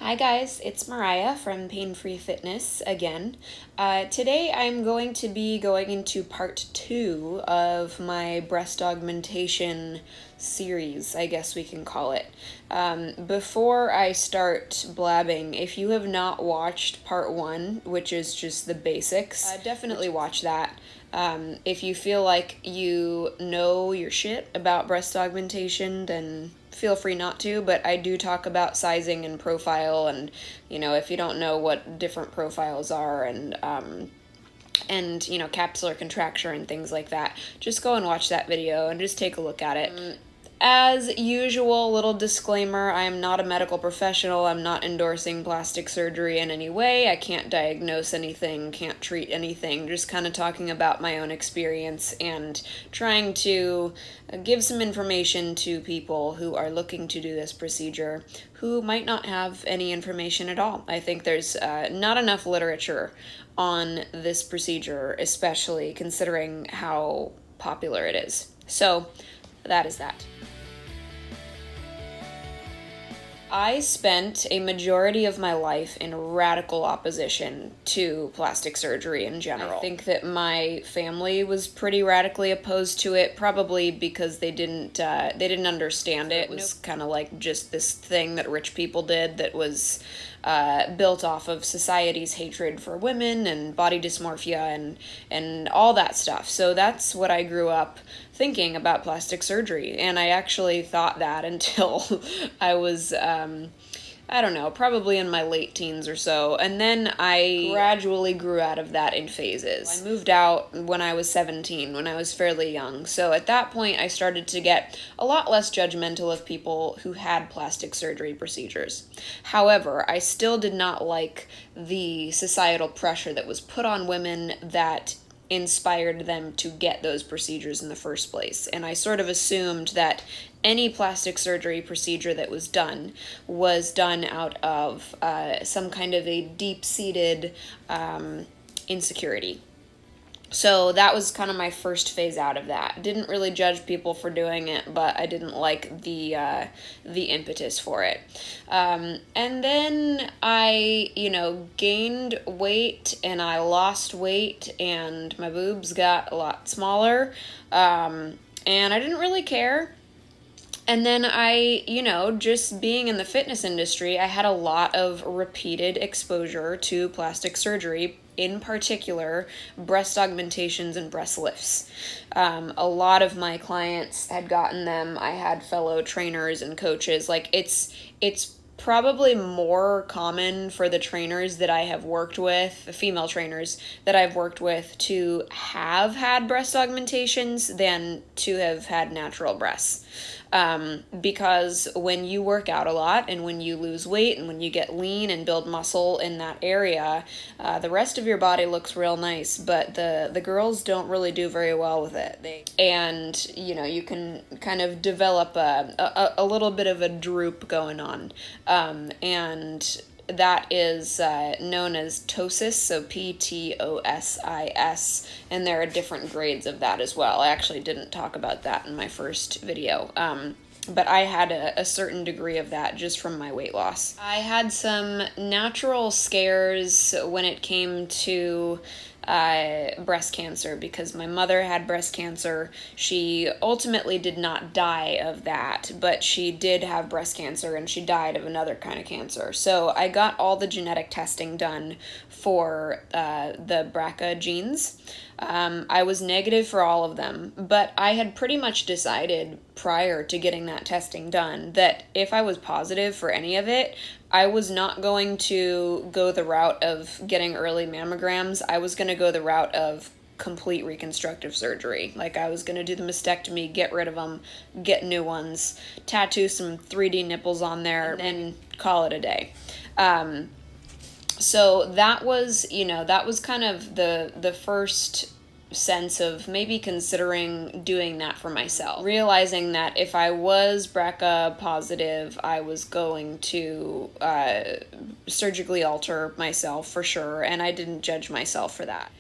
Hi guys, it's Mariah from Pain Free Fitness again. Today I'm going to be going into part 2 of my breast augmentation series, I guess we can call it. Before I start blabbing, if you have not watched part 1, which is just the basics, definitely watch that. If you feel like you know your shit about breast augmentation, then feel free not to, but I do talk about sizing and profile, and if you don't know what different profiles are, and capsular contracture and things like that, just go and watch that video and just take a look at it. As usual, little disclaimer, I am not a medical professional. I'm not endorsing plastic surgery in any way. I can't diagnose anything, can't treat anything, just kind of talking about my own experience and trying to give some information to people who are looking to do this procedure who might not have any information at all. I think there's not enough literature on this procedure, especially considering how popular it is. So that is that. I spent a majority of my life in radical opposition to plastic surgery in general. I think that my family was pretty radically opposed to it, probably because they didn't understand it. It was kind of like just this thing that rich people did that was built off of society's hatred for women and body dysmorphia and all that stuff. So that's what I grew up thinking about plastic surgery, and I actually thought that until I was I don't know, probably in my late teens or so, and then I gradually grew out of that in phases. I moved out when I was 17, when I was fairly young, so at that point I started to get a lot less judgmental of people who had plastic surgery procedures. However, I still did not like the societal pressure that was put on women that inspired them to get those procedures in the first place. And I sort of assumed that any plastic surgery procedure that was done out of some kind of a deep-seated insecurity. So that was kind of my first phase out of that. Didn't really judge people for doing it, but I didn't like the impetus for it. And then I, gained weight and I lost weight and my boobs got a lot smaller. And I didn't really care. And then I, just being in the fitness industry, I had a lot of repeated exposure to plastic surgery, in particular, breast augmentations and breast lifts. A lot of my clients had gotten them. I had fellow trainers and coaches. Like, it's probably more common for the trainers that I have worked with, the female trainers that I've worked with, to have had breast augmentations than to have had natural breasts. Because when you work out a lot and when you lose weight and when you get lean and build muscle in that area, the rest of your body looks real nice, but the girls don't really do very well with it. You can kind of develop a little bit of a droop going on. And that is known as ptosis, so PTOSIS, and there are different grades of that as well. I actually didn't talk about that in my first video, but I had a certain degree of that just from my weight loss. I had some natural scares when it came to breast cancer because my mother had breast cancer. She ultimately did not die of that, but she did have breast cancer and she died of another kind of cancer. So I got all the genetic testing done for the BRCA genes. I was negative for all of them, but I had pretty much decided prior to getting that testing done that if I was positive for any of it, I was not going to go the route of getting early mammograms. I was going to go the route of complete reconstructive surgery. Like, I was going to do the mastectomy, get rid of them, get new ones, tattoo some 3D nipples on there, and call it a day. So that was kind of the first sense of maybe considering doing that for myself. Realizing that if I was BRCA positive, I was going to surgically alter myself for sure, and I didn't judge myself for that.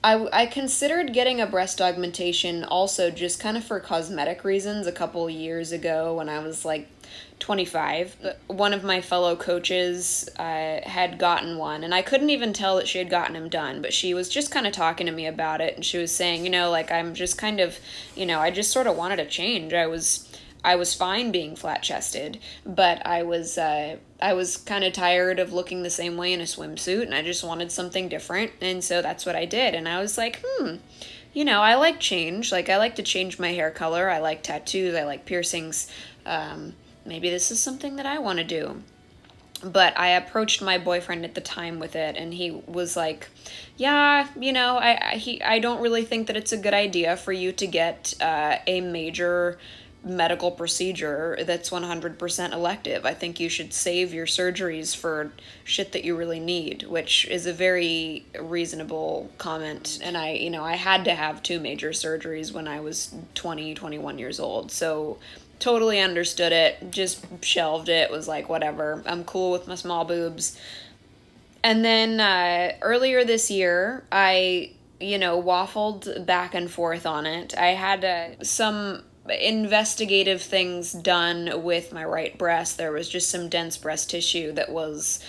I considered getting a breast augmentation also just kind of for cosmetic reasons a couple years ago when I was like 25. One of my fellow coaches had gotten one, and I couldn't even tell that she had gotten him done, but she was just kind of talking to me about it, and she was saying, like, I'm just kind of, I just sort of wanted a change. I was fine being flat-chested, but I was kind of tired of looking the same way in a swimsuit, and I just wanted something different, and so that's what I did. And I was like, I like change. Like, I like to change my hair color. I like tattoos. I like piercings. Maybe this is something that I want to do. But I approached my boyfriend at the time with it, and he was like, yeah, I don't really think that it's a good idea for you to get a major medical procedure that's 100% elective. I think you should save your surgeries for shit that you really need, which is a very reasonable comment. And I had to have 2 major surgeries when I was 21 years old. So totally understood it, just shelved it, was like, whatever, I'm cool with my small boobs. And then earlier this year, I, waffled back and forth on it. I had some investigative things done with my right breast. There was just some dense breast tissue that was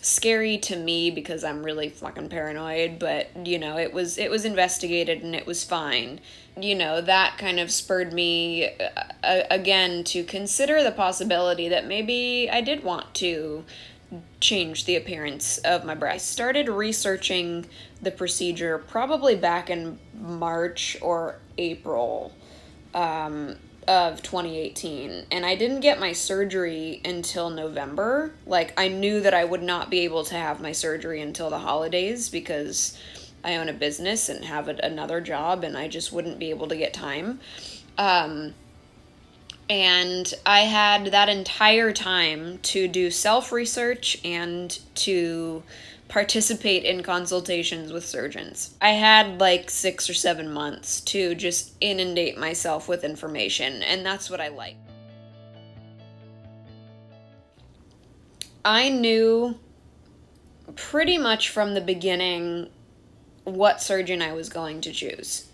scary to me because I'm really fucking paranoid, but it was investigated and it was fine. That kind of spurred me again to consider the possibility that maybe I did want to change the appearance of my breast. I started researching the procedure probably back in March or April of 2018, and I didn't get my surgery until November. Like, I knew that I would not be able to have my surgery until the holidays because I own a business and have another job, and I just wouldn't be able to get time. And I had that entire time to do self-research and to participate in consultations with surgeons. I had like 6 or 7 months to just inundate myself with information, and that's what I like. I knew pretty much from the beginning what surgeon I was going to choose.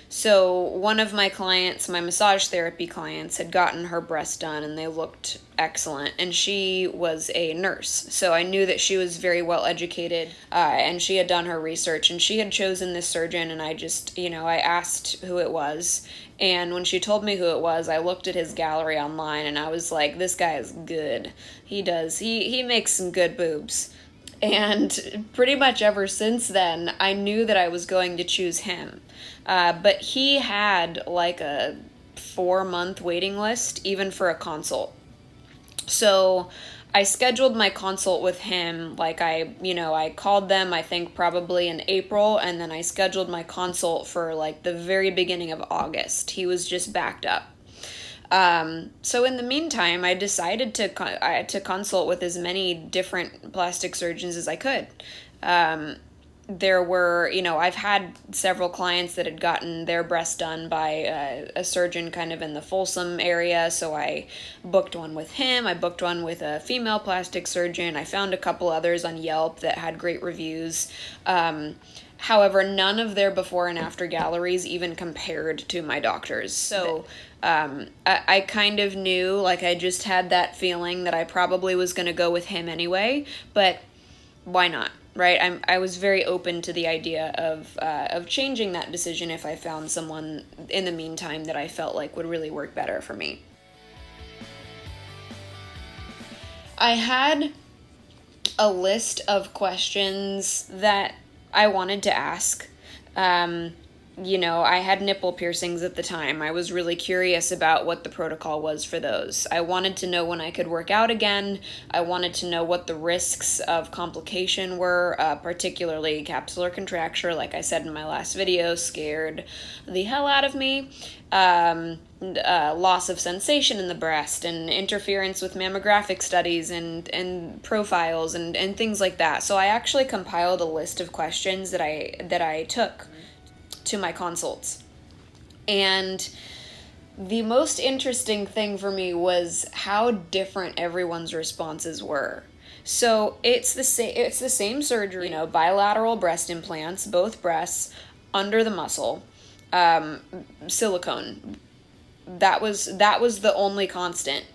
So one of my clients, my massage therapy clients, had gotten her breasts done and they looked excellent. And she was a nurse. So I knew that she was very well educated and she had done her research and she had chosen this surgeon. And I just, I asked who it was. And when she told me who it was, I looked at his gallery online and I was like, this guy is good. He makes some good boobs. And pretty much ever since then, I knew that I was going to choose him. But he had like a 4-month waiting list, even for a consult. So I scheduled my consult with him, like I called them, I think probably in April, and then I scheduled my consult for like the very beginning of August. He was just backed up. So in the meantime, I decided to consult with as many different plastic surgeons as I could. There were, I've had several clients that had gotten their breasts done by a surgeon kind of in the Folsom area, so I booked one with him. I booked one with a female plastic surgeon. I found a couple others on Yelp that had great reviews. However, none of their before and after galleries even compared to my doctor's. So I kind of knew, like I just had that feeling that I probably was going to go with him anyway, but why not, right? I was very open to the idea of changing that decision if I found someone in the meantime that I felt like would really work better for me. I had a list of questions that I wanted to ask. I had nipple piercings at the time. I was really curious about what the protocol was for those. I wanted to know when I could work out again. I wanted to know what the risks of complication were, particularly capsular contracture, like I said in my last video, scared the hell out of me. Loss of sensation in the breast and interference with mammographic studies and profiles and things like that. So I actually compiled a list of questions that I took to my consults. And the most interesting thing for me was how different everyone's responses were. So it's the same surgery, bilateral breast implants, both breasts, under the muscle, silicone. That was the only constant.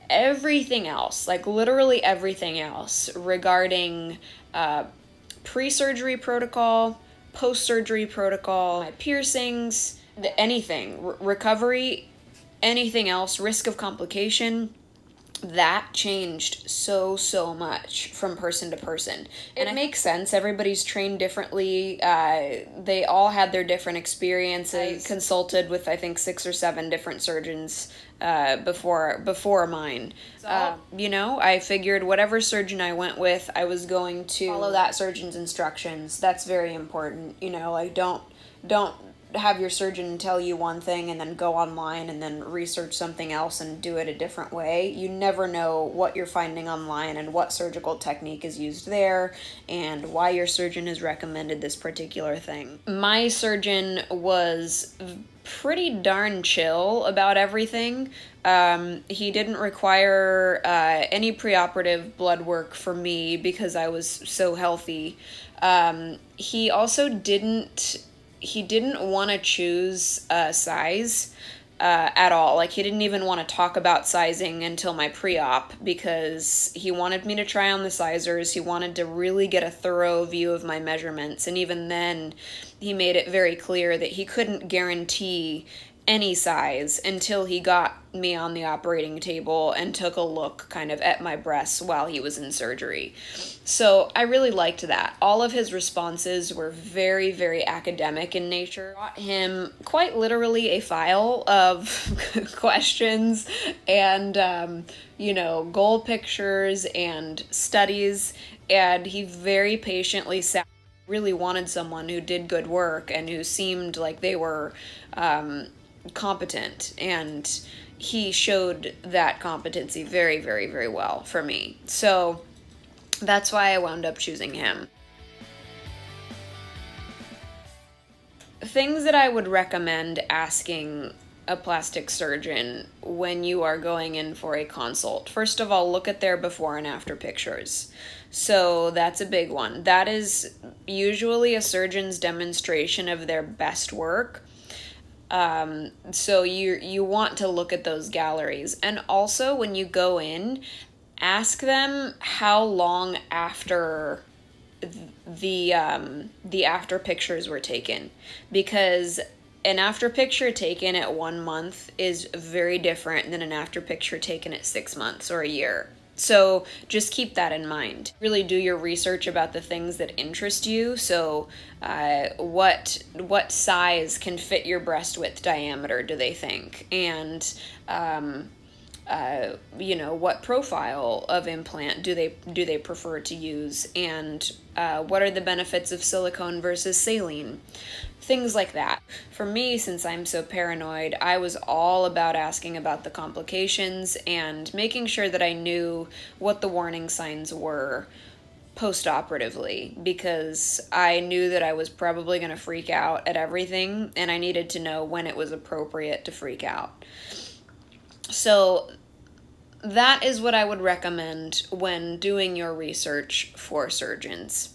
Everything else, like literally everything else regarding pre-surgery protocol, post-surgery protocol, my piercings, anything, recovery, anything else, risk of complication, that changed so much from person to person. And it makes sense. Everybody's trained differently. They all had their different experiences. I consulted with, I think, 6 or 7 different surgeons before mine. So, I figured whatever surgeon I went with, I was going to follow that surgeon's instructions. That's very important. Like don't have your surgeon tell you one thing and then go online and then research something else and do it a different way. You never know what you're finding online and what surgical technique is used there and why your surgeon has recommended this particular thing. My surgeon was pretty darn chill about everything. He didn't require any preoperative blood work for me because I was so healthy. He also didn't want to choose size at all. Like, he didn't even want to talk about sizing until my pre-op because he wanted me to try on the sizers. He wanted to really get a thorough view of my measurements. And even then, he made it very clear that he couldn't guarantee any size until he got me on the operating table and took a look kind of at my breasts while he was in surgery. So I really liked that. All of his responses were very, very academic in nature. I brought him quite literally a file of questions and, goal pictures and studies, and he very patiently sat. Really wanted someone who did good work and who seemed like they were competent, and he showed that competency very, very, very well for me. So that's why I wound up choosing him. Things that I would recommend asking a plastic surgeon when you are going in for a consult. First of all, look at their before and after pictures. So that's a big one. That is usually a surgeon's demonstration of their best work. So you want to look at those galleries. And also, when you go in, ask them how long after the after pictures were taken, because an after picture taken at 1 month is very different than an after picture taken at 6 months or a year. So just keep that in mind. Really do your research about the things that interest you. So what size can fit your breast width diameter, do they think? And what profile of implant do they prefer to use? And what are the benefits of silicone versus saline? Things like that. For me, since I'm so paranoid, I was all about asking about the complications and making sure that I knew what the warning signs were post-operatively, because I knew that I was probably going to freak out at everything, and I needed to know when it was appropriate to freak out. So that is what I would recommend when doing your research for surgeons.